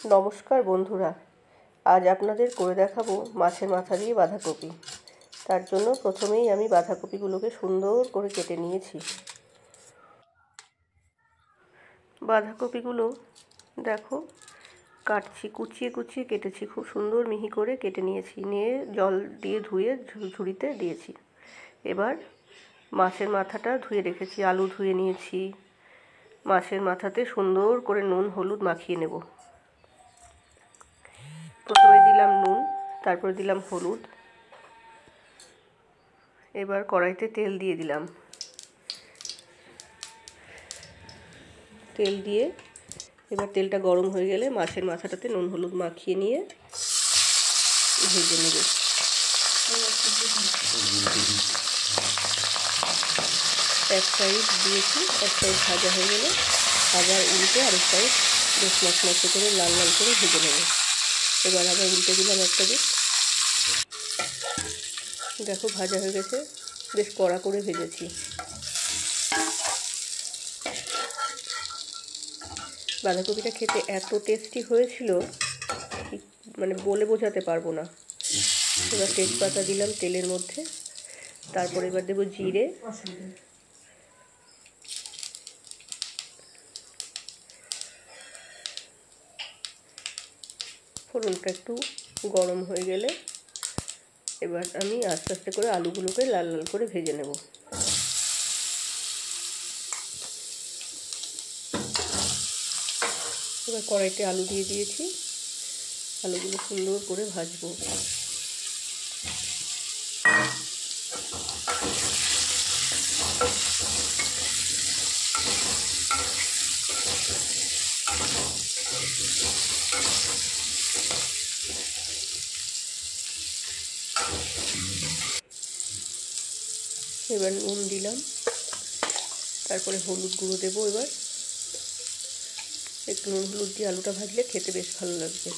नमस्कार बंधुरा आज आपनादेर करे देखाबो माछेर माथा दिए बाँधाकपि। तार जोन्नो प्रथमेई आमी बाँधाकपिगुलोके सुंदर करे केटे निয়েছি। बाँधाकपिगुलो देखो काटছি, कुचिए कुचिए केटेছি, खूब सुंदर मिहि करे केटे निয়েছি, निয়ে जल दिए धुए झुड़िते दिয়েছি। एबार माछेर माथाटा धुए रेखेছি, आलू धुए निয়েছি। माछेर माथाते सुंदर करे नुन हलुद माखिए नेब। प्रथमे दिलाम नुन, तारपर दिलाम हलुद। एबार कड़ाईते तेल दिए दिलाम। तेल दिए एबार तेलटा गरम हो गेले माछेर माथाटाते नुन हलुद माखिए निये भेजे नेब। एक साइड दिएছি, एक साइड भाजा हो गेले आबार उल्टे आरेक साइड बेश मचमचे करे लाल लाल करे भेजे नेब। एबार आबार उल्टे दिलाम एक दिक, देखो भाजा हो गेছে, बेश कड़ा करे भेजेছি। बाँधाकपिटा खेते एत टेस्टी हয়েছিল মানে বলে বোঝাতে পারবো না। এবার তেজপাতা দিলাম তেলের মধ্যে, তারপর এবার দেব জিরে, ফোড়নটা একটু গরম হয়ে গেলে এবার আমি আস্তে আস্তে করে আলুগুলোকে লাল লাল করে ভেজে নেব। এবার কড়াইতে আলু দিয়ে দিয়েছি, আলুগুলো সুন্দর করে ভাজবো। এবার নুন দিলাম, তারপরে হলুদ গুঁড়ো দেবো। এবার একটু নুন হলুদ দিয়ে আলুটা ভাজলে খেতে বেশ ভালো লাগবে।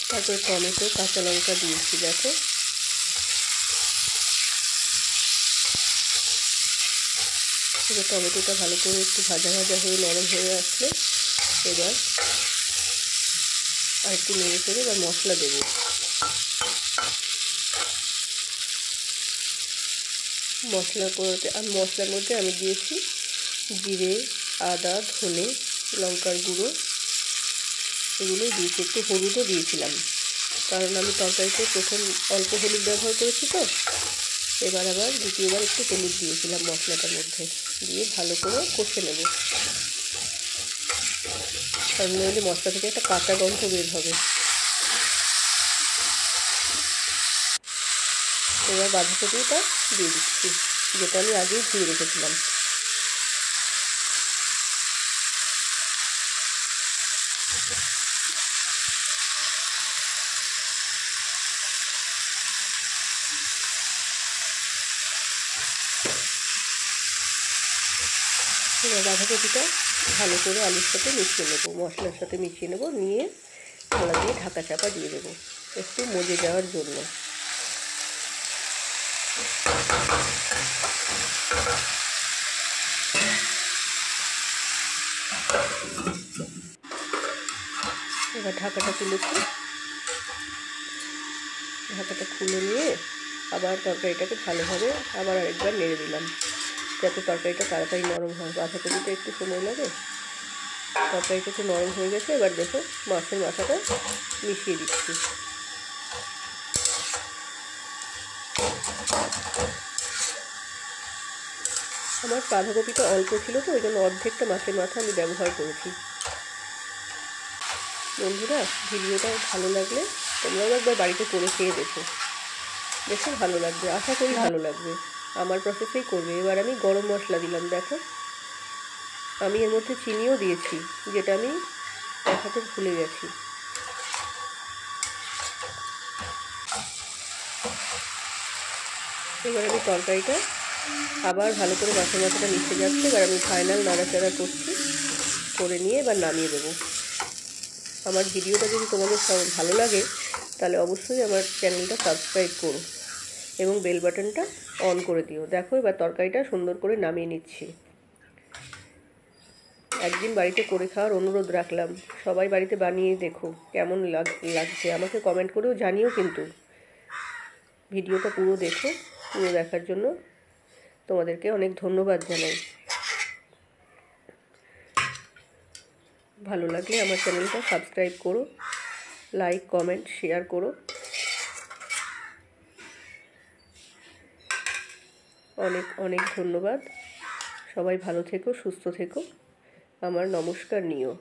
তারপরে টমেটো কাঁচা লঙ্কা দিয়েছি, দেখো এবার টমেটোটা ভালো করে একটু ভাজা ভাজা হয়ে নরম হয়ে আসলে এবার আর একটু নেড়ে চেড়ে এবার মশলা দেবো। মশলার মধ্যে আমি দিয়েছি জিরে, আদা, ধনে, লঙ্কার গুঁড়ো, এগুলোই দিয়েছি। একটু হলুদও দিয়েছিলাম, কারণ আমি তরকারিতে প্রথম অল্প হলুদ ব্যবহার করেছি তো। এবার আবার দ্বিতীয়বার একটু হলুদ দিয়েছিলাম মশলাটার মধ্যে, দিয়ে ভালো করে কষে নেব, কারণ নইলে মশলা থেকে একটা কাঁচা গন্ধ বের হবে। এবার বাঁধাকপিটা দিয়ে দিচ্ছি, যেটা আমি আগেই ধুয়ে রেখেছিলাম। এবার বাঁধাকপিটা ভালো করে আলুর সাথে মিশিয়ে নেব, মশলার সাথে মিশিয়ে নেব, নিয়ে থালা দিয়ে ঢাকা চাপা দিয়ে দেবো একটু মজে যাওয়ার জন্য। এবার ঢাকাটা তুলেছি, ঢাকাটা খুলে নিয়ে আবার তরকারিটাকে ভালোভাবে আবার আরেকবার নেড়ে দিলাম, যাতে তরকারিটা তাড়াতাড়ি নরম হয়। বাঁধাকপিটা একটু সময় লাগে। তরকারিটা একটু নরম হয়ে গেছে, এবার দেখো মাছের মাথাটা মিশিয়ে দিচ্ছি। আমার বাঁধাকপিটা অল্প ছিল তো, ওই জন্য অর্ধেকটা মাছের মাথা আমি ব্যবহার করেছি। বন্ধুরা, ভিডিওটা ভালো লাগলে তোমরাও একবার বাড়িতে করে খেয়ে দেখো, বেশি ভালো লাগবে, আশা করি ভালো লাগবে। আমার প্রসেসেই করবে। এবার আমি গরম মশলা দিলাম, দেখো আমি এর মধ্যে চিনিও দিয়েছি, যেটা আমি দেখাতে ভুলে গেছি। এবার আমি তরকারিটা আবার ভালো করে মাছের মাথাটা মিশে যাচ্ছে, এবার আমি ফাইনাল নাড়াচাড়া করছি, করে নিয়ে এবার নামিয়ে দেবো। আমার ভিডিওটা যদি তোমাদের ভালো লাগে তাহলে অবশ্যই আমার চ্যানেলটা সাবস্ক্রাইব করো। এবং বেল বাটনটা অন করে দিও। দেখো এবার তরকারিটা সুন্দর করে নামিয়ে নিচ্ছি। একদিন বাড়িতে করে খাওয়ার অনুরোধ রাখলাম, সবাই বাড়িতে বানিয়ে দেখো কেমন লাগছে, আমাকে কমেন্ট করেও জানিও। কিন্তু ভিডিওটা পুরো দেখো, পুরো দেখার জন্য তোমাদেরকে অনেক ধন্যবাদ জানাই। ভালো লাগলে আমার চ্যানেলটা সাবস্ক্রাইব করো, লাইক কমেন্ট শেয়ার করো। অনেক অনেক ধন্যবাদ। সবাই ভালো থেকো, সুস্থ থেকো। আমার নমস্কার নিও।